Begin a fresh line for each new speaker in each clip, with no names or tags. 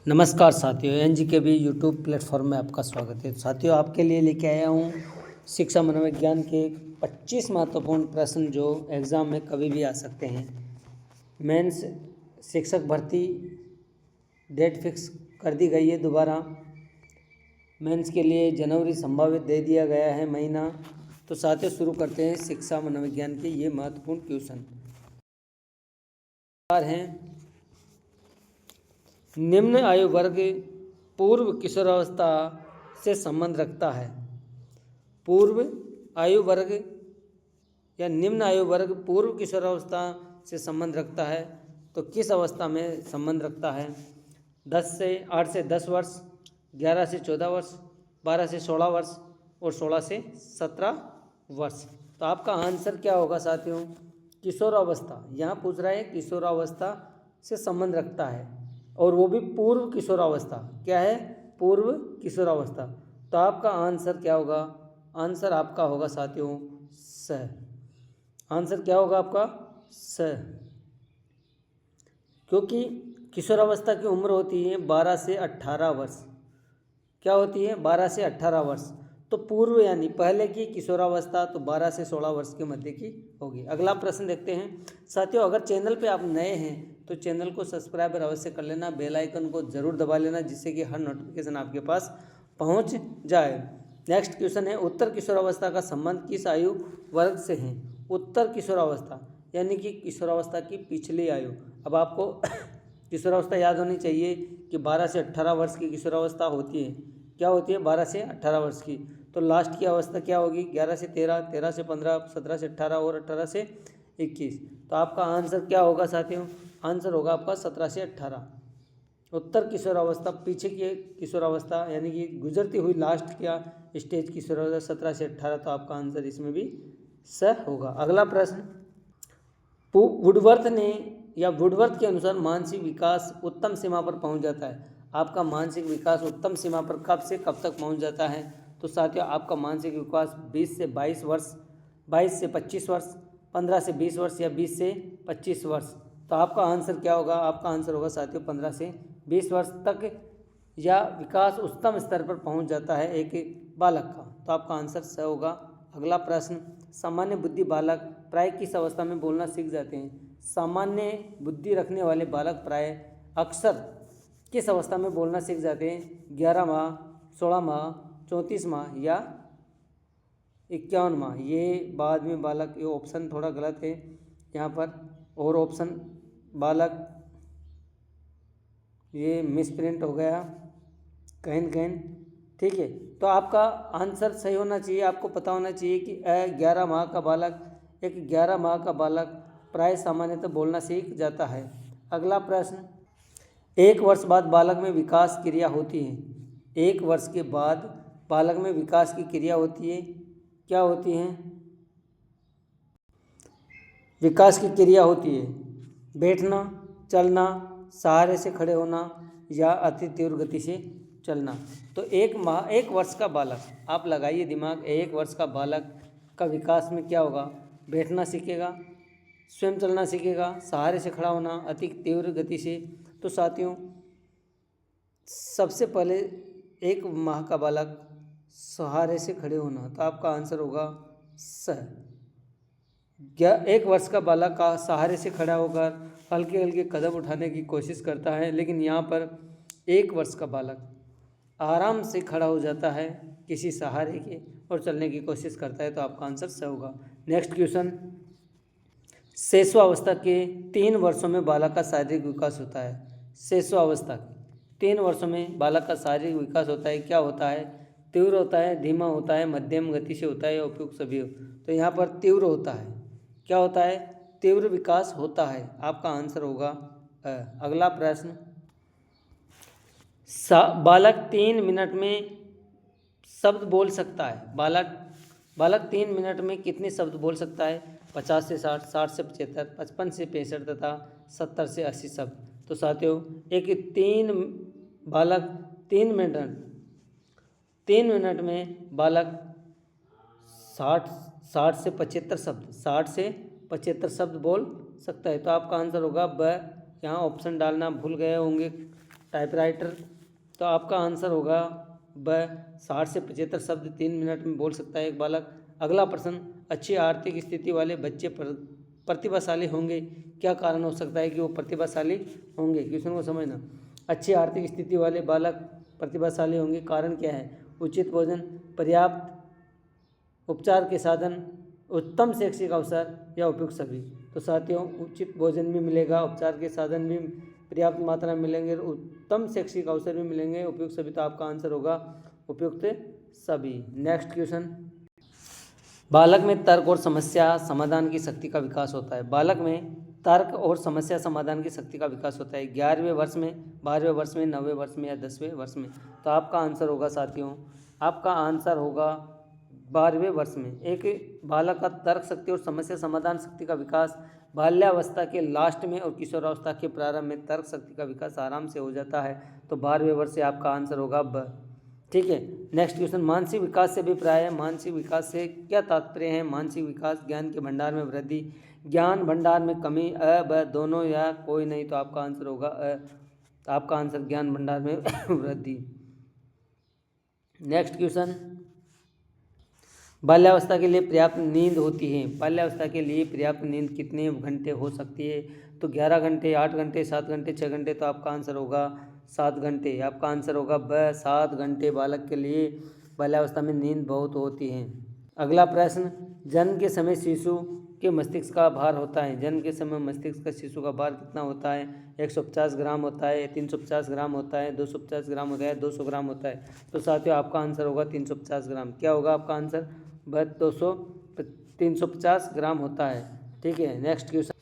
नमस्कार साथियों, NGKB YouTube platform में आपका स्वागत है। साथियों, आपके लिए लेके आया हूँ शिक्षा मनोविज्ञान के 25 महत्वपूर्ण प्रश्न जो एग्ज़ाम में कभी भी आ सकते हैं। मेंस शिक्षक भर्ती डेट फिक्स कर दी गई है दोबारा। मेंस के लिए जनवरी संभावित दे दिया गया है महीना। तो साथियों, शुरू करते हैं शिक्षा मनोविज्ञान के ये महत्वपूर्ण क्वेश्चन हैं। निम्न आयु वर्ग पूर्व किशोरावस्था से संबंध रखता है। पूर्व आयु वर्ग या निम्न आयु वर्ग पूर्व किशोरावस्था से संबंध रखता है तो किस अवस्था में संबंध रखता है? 8 से 10 वर्ष, 11 से 14 वर्ष, 12 से 16 वर्ष और 16 से 17 वर्ष। तो आपका आंसर क्या होगा साथियों? किशोरावस्था। यहाँ पूछ रहा है किशोरावस्था से संबंध रखता है और वो भी पूर्व किशोरावस्था। क्या है? पूर्व किशोरावस्था। तो आपका आंसर क्या होगा? आंसर आपका होगा साथियों स। आंसर क्या होगा आपका? स। क्योंकि किशोरावस्था की उम्र होती है 12 से 18 वर्ष। क्या होती है? 12 से 18 वर्ष। तो पूर्व यानी पहले की किशोरावस्था तो 12 से 16 वर्ष के मध्य की होगी। अगला प्रश्न देखते हैं साथियों। अगर चैनल पे आप नए हैं तो चैनल को सब्सक्राइब अवश्य कर लेना, बेल आइकन को जरूर दबा लेना जिससे कि हर नोटिफिकेशन आपके पास पहुंच जाए। नेक्स्ट क्वेश्चन है, उत्तर किशोरावस्था का संबंध किस आयु वर्ग से है? उत्तर किशोरावस्था यानी कि किशोरावस्था की पिछली आयु। अब आपको किशोरावस्था याद होनी चाहिए कि 12 से 18 वर्ष की किशोरावस्था होती है। क्या होती है? 12 से 18 वर्ष की। तो लास्ट की अवस्था क्या होगी? 11 से 13, 13 से 15, 17 से 18 और 18 से 21। तो आपका आंसर क्या होगा साथियों? आंसर होगा आपका 17 से 18। उत्तर किशोरावस्था पीछे की किशोरावस्था यानी कि गुजरती हुई लास्ट क्या स्टेज किशोरावस्था 17 से 18। तो आपका आंसर इसमें भी स होगा। अगला प्रश्न, वुडवर्थ के अनुसार मानसिक विकास उत्तम सीमा पर पहुंच जाता है। आपका मानसिक विकास उत्तम सीमा पर कब से कब तक पहुंच जाता है? तो साथियों, आपका मानसिक विकास 20 से 22 वर्ष, 22 से 25 वर्ष, 15 से 20 वर्ष या 20 से 25 वर्ष। तो आपका आंसर क्या होगा? आपका आंसर होगा साथियों 15 से 20 वर्ष तक या विकास उच्चतम स्तर पर पहुंच जाता है एक बालक का। तो आपका आंसर स होगा। अगला प्रश्न, सामान्य बुद्धि बालक प्राय किस अवस्था में बोलना सीख जाते हैं? सामान्य बुद्धि रखने वाले बालक प्राय अक्सर किस अवस्था में बोलना सीख जाते हैं? 11 माह, 16 माह, 34 माह या 51 माह। ये बाद में बालक, ये ऑप्शन थोड़ा गलत है यहाँ पर, और ऑप्शन बालक ये मिसप्रिंट हो गया कहीं न कहीं। ठीक है, तो आपका आंसर सही होना चाहिए। आपको पता होना चाहिए कि 11 माह का बालक, एक 11 माह का बालक प्राय सामान्यतः बोलना सीख जाता है। अगला प्रश्न, 1 वर्ष बाद बालक में विकास क्रिया होती है। 1 वर्ष के बाद बालक में विकास की क्रिया होती है। क्या होती है? विकास की क्रिया होती है बैठना, चलना, सहारे से खड़े होना या अति तीव्र गति से चलना। तो 1 वर्ष का बालक, आप लगाइए दिमाग, 1 वर्ष का बालक का विकास में क्या होगा? बैठना सीखेगा, स्वयं चलना सीखेगा, सहारे से खड़ा होना, अति तीव्र गति से। तो साथियों, सबसे पहले 1 माह का बालक सहारे से खड़े होना। तो आपका आंसर होगा स। 1 वर्ष का बालक का सहारे से खड़ा होकर हल्के हल्के कदम उठाने की कोशिश करता है, लेकिन यहाँ पर 1 वर्ष का बालक आराम से खड़ा हो जाता है किसी सहारे के और चलने की कोशिश करता है। तो आपका आंसर स होगा। नेक्स्ट क्वेश्चन, शैशवावस्था के 3 वर्षों में बालक का शारीरिक विकास होता है। शैशवावस्था के 3 वर्षों में बालक का शारीरिक विकास होता है। क्या होता है? तीव्र होता है, धीमा होता है, मध्यम गति से होता है या उपयुक्त सभी हो। तो यहाँ पर तीव्र होता है। क्या होता है? तीव्र विकास होता है। आपका आंसर होगा अगला प्रश्न, बालक 3 मिनट में शब्द बोल सकता है। बालक 3 मिनट में कितने शब्द बोल सकता है? 50 से 60, 60 से 75, 55 से 65 तथा 70 से 80 शब्द। तो साथियों, बालक 3 मिनट में बालक 60 से 75 शब्द, 60 से 75 शब्द बोल सकता है। तो आपका आंसर होगा ब। यहाँ ऑप्शन डालना भूल गए होंगे टाइपराइटर। तो आपका आंसर होगा ब 60 से 75 शब्द 3 मिनट में बोल सकता है एक बालक। अगला प्रश्न, अच्छी आर्थिक स्थिति वाले बच्चे प्रतिभाशाली होंगे, क्या कारण हो सकता है कि वो प्रतिभाशाली होंगे? क्वेश्चन को समझना। अच्छी आर्थिक स्थिति वाले बालक प्रतिभाशाली होंगे, कारण क्या है? उचित भोजन, पर्याप्त उपचार के साधन, उत्तम शैक्षिक अवसर या उपयुक्त सभी। तो साथियों, उचित भोजन भी मिलेगा, उपचार के साधन भी पर्याप्त मात्रा में मिलेंगे, उत्तम शैक्षिक अवसर भी मिलेंगे, उपयुक्त सभी। तो आपका आंसर होगा उपयुक्त सभी। नेक्स्ट क्वेश्चन, बालक में तर्क और समस्या समाधान की शक्ति का विकास होता है। बालक में तर्क और समस्या समाधान की शक्ति का विकास होता है 11वें वर्ष में, 12वें वर्ष में, 9वें वर्ष में या 10वें वर्ष में। तो आपका आंसर होगा साथियों, आपका आंसर होगा 12वें वर्ष में। एक बालक का तर्क शक्ति और समस्या समाधान शक्ति का विकास बाल्यावस्था के लास्ट में और किशोरावस्था के प्रारंभ में तर्क शक्ति का विकास आराम से हो जाता है। तो 12वें वर्ष से आपका आंसर होगा ब। ठीक है। नेक्स्ट क्वेश्चन, मानसिक विकास से भी प्राय है। मानसिक विकास से क्या तात्पर्य है? मानसिक विकास, ज्ञान के भंडार में वृद्धि, ज्ञान भंडार में कमी, अ ब दोनों या कोई नहीं। तो आपका आंसर होगा अ। आपका आंसर ज्ञान भंडार में वृद्धि। नेक्स्ट क्वेश्चन, बाल्यावस्था के लिए पर्याप्त नींद होती है। बाल्यावस्था के लिए पर्याप्त नींद कितने घंटे हो सकती है? तो 11 घंटे, 8 घंटे, 7 घंटे, 6 घंटे। तो आपका आंसर होगा 7 घंटे। आपका आंसर होगा ब 7 घंटे बालक के लिए बाल्यावस्था में नींद बहुत होती है। अगला प्रश्न, जन्म के समय शिशु के मस्तिष्क का भार होता है। जन्म के समय मस्तिष्क का शिशु का भार कितना होता है? 150 ग्राम होता है, 350 ग्राम होता है, 250 ग्राम होता है, 200 ग्राम होता है। तो साथियों, आपका आंसर होगा 350 ग्राम। क्या होगा आपका आंसर? बस 350 ग्राम होता है। ठीक है। नेक्स्ट क्वेश्चन,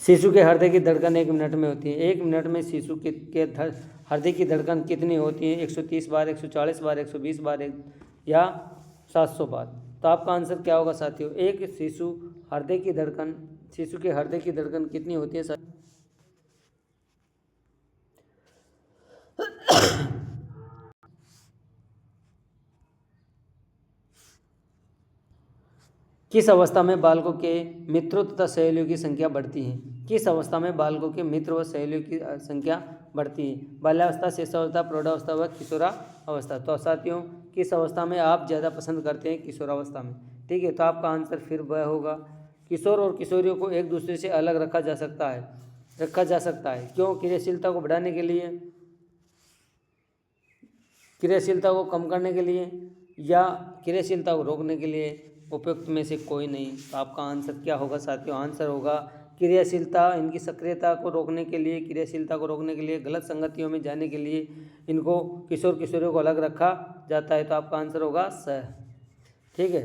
शिशु के हृदय की धड़कन 1 मिनट में होती है। 1 मिनट में शिशु के हृदय की धड़कन कितनी होती है? 130 बार, 140 बार, 120 बार या 700 बार। तो आपका आंसर क्या होगा साथियों? एक शिशु के हृदय की धड़कन कितनी होती है? किस अवस्था में बालकों के मित्रों तथा सहेलियों की संख्या बढ़ती है? किस अवस्था में बालकों के मित्र व सहेलियों की संख्या बढ़ती है? बाल्यावस्था, शिशुअवस्था, प्रौढ़ावस्था व किशोरावस्था। तो साथियों, किस अवस्था में आप ज़्यादा पसंद करते हैं? किशोरावस्था में। ठीक है। तो आपका आंसर फिर वह होगा। किशोर और किशोरियों को एक दूसरे से अलग रखा जा सकता है। क्यों? क्रियाशीलता को बढ़ाने के लिए, क्रियाशीलता को कम करने के लिए या क्रियाशीलता को रोकने के लिए? उपयुक्त में से कोई नहीं। तो आपका आंसर क्या होगा साथियों? आंसर होगा क्रियाशीलता। इनकी सक्रियता को रोकने के लिए, क्रियाशीलता को रोकने के लिए, गलत संगतियों में जाने के लिए इनको किशोर किशोरियों को अलग रखा जाता है। तो आपका आंसर होगा स। ठीक है।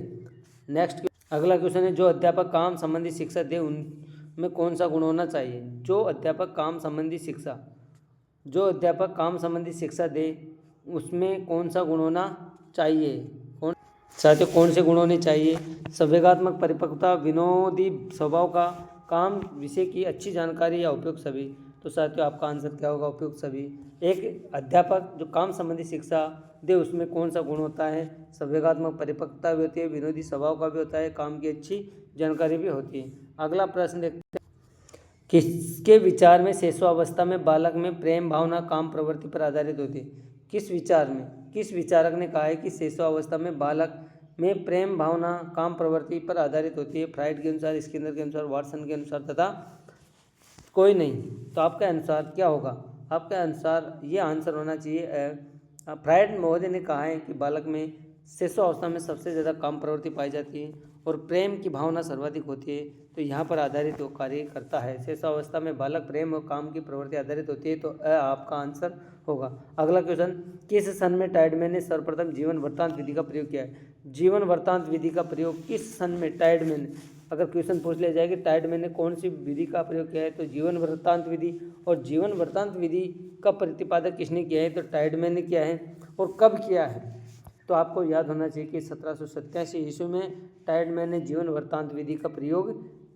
नेक्स्ट अगला क्वेश्चन है, जो अध्यापक काम संबंधी शिक्षा दे उनमें कौन सा गुण होना चाहिए? जो अध्यापक काम संबंधी शिक्षा दे उसमें कौन सा गुण होना चाहिए? साथियों, कौन से गुण होने चाहिए? संवेगात्मक परिपक्वता, विनोदी स्वभाव का, काम विषय की अच्छी जानकारी या उपयुक्त सभी। तो साथियों, आपका आंसर क्या होगा? उपयुक्त सभी। एक अध्यापक जो काम संबंधी शिक्षा दे उसमें कौन सा गुण होता है? संवेगात्मक परिपक्वता भी होती है, विनोदी स्वभाव का भी होता है, काम की अच्छी जानकारी भी होती है। अगला प्रश्न देखते हैं, किसके विचार में शिशुअवस्था में बालक में प्रेम भावना काम प्रवृत्ति पर आधारित होती है? किस विचारक ने कहा है कि शिशुअवस्था में बालक में प्रेम भावना काम प्रवृत्ति पर आधारित होती है? फ्राइड के अनुसार, स्किनर के अनुसार, वाटसन के अनुसार तथा कोई नहीं। तो आपका अनुसार क्या होगा? आपका अनुसार ये आंसर होना चाहिए फ्राइड महोदय ने कहा है कि बालक में शिशुअवस्था में सबसे ज़्यादा काम प्रवृत्ति पाई जाती है और प्रेम की भावना सर्वाधिक होती है। तो यहाँ पर आधारित वो कार्य करता है। शिशुअवस्था में बालक प्रेम और काम की प्रवृत्ति आधारित होती है। तो आपका आंसर होगा। अगला क्वेश्चन, किस सन में टाइडमैन ने सर्वप्रथम जीवन वृत्तांत विधि का प्रयोग किया है? जीवन वृत्तांत विधि का प्रयोग किस सन में टाइडमैन, अगर क्वेश्चन पूछ लिया जाए कि टाइडमैन ने कौन सी विधि का प्रयोग किया है, तो जीवन वृत्तांत विधि। और जीवन वृत्तांत विधि का प्रतिपादक किसने किया है? तो टाइडमैन ने किया है। और कब किया है? तो आपको याद होना चाहिए कि 1787 ईस्वी में टाइडमैन ने जीवन वृत्तांत विधि का प्रयोग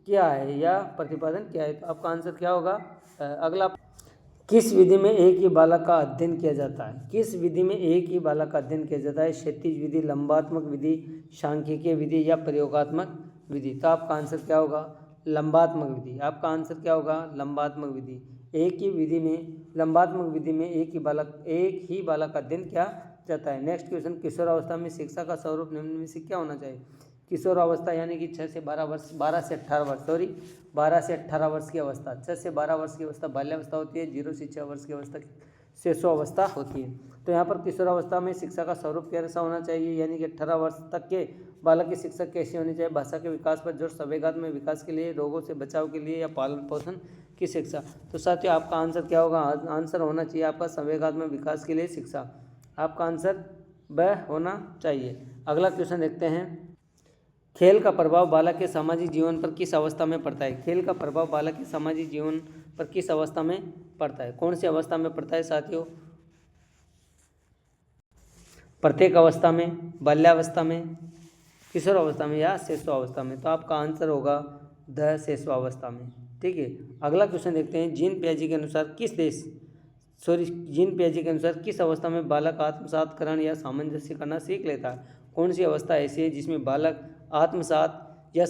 किया है या प्रतिपादन किया है। तो आपका आंसर क्या होगा? अगला, किस विधि में एक ही बालक का अध्ययन किया जाता है? किस विधि में एक ही बालक का अध्ययन किया जाता है? क्षैतिज विधि, लंबात्मक विधि, सांख्यिकीय विधि या प्रयोगात्मक विधि। तो आपका आंसर क्या होगा? लंबात्मक विधि। आपका आंसर क्या होगा? लंबात्मक विधि। एक ही विधि में, लंबात्मक विधि में एक ही बालक का दिन क्या जाता है। नेक्स्ट क्वेश्चन, किशोरावस्था में शिक्षा का स्वरूप निम्न में से क्या होना चाहिए। किशोरावस्था यानी कि 6 से 12 वर्ष, 12 से 18 वर्ष, 12 से 18 वर्ष की अवस्था, 6 से 12 वर्ष की अवस्था बाल्यावस्था होती है, 0 से 6 वर्ष की अवस्था शिशुअवस्था होती है। तो यहाँ पर किशोरावस्था में शिक्षा का स्वरूप कैसा होना चाहिए, यानी कि 18 वर्ष तक के बालक की शिक्षा कैसी होनी चाहिए। भाषा के विकास पर जोर, संवेगात्मक विकास के लिए, रोगों से बचाव के लिए या पालन पोषण की शिक्षा। तो साथियों आपका आंसर क्या होगा, आंसर होना चाहिए आपका संवेगात्मक विकास के लिए शिक्षा। आपका आंसर ब होना चाहिए। अगला क्वेश्चन देखते हैं, खेल का प्रभाव बालक के सामाजिक जीवन पर किस अवस्था में पड़ता है। खेल का प्रभाव बालक के सामाजिक जीवन पर किस अवस्था में पड़ता है, कौन सी अवस्था में पड़ता है साथियों। प्रत्येक अवस्था में, बाल्यावस्था में, किशोर अवस्था में या शिशुअवस्था में। तो आपका आंसर होगा द शिशुअवस्था में। ठीक है, अगला क्वेश्चन देखते हैं, जीन पियाजे के अनुसार किस अवस्था में बालक आत्मसातकरण या सामंजस्य करना सीख लेता है। कौन सी अवस्था ऐसी है जिसमें बालक आत्मसात या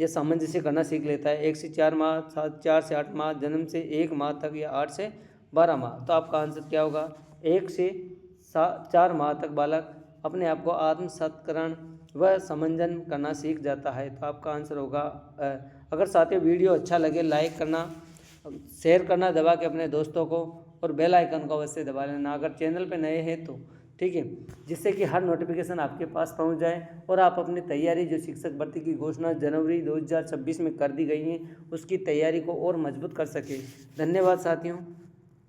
सामंजस्य करना सीख लेता है। 1 से 4 माह, 4 से 8 माह, जन्म से 1 माह तक या 8 से 12 माह। तो आपका आंसर क्या होगा, 1 से 4 माह तक बालक अपने आप को आत्मसातकरण व समंजन करना सीख जाता है। तो आपका आंसर होगा अगर साथियों वीडियो अच्छा लगे लाइक करना, शेयर करना दबा के अपने दोस्तों को, और बेल आइकन को अवश्य दबा लेना अगर चैनल पे नए हैं तो। ठीक है, जिससे कि हर नोटिफिकेशन आपके पास पहुंच जाए और आप अपनी तैयारी, जो शिक्षक भर्ती की घोषणा जनवरी 2026 में कर दी गई है, उसकी तैयारी को और मजबूत कर सके। धन्यवाद साथियों।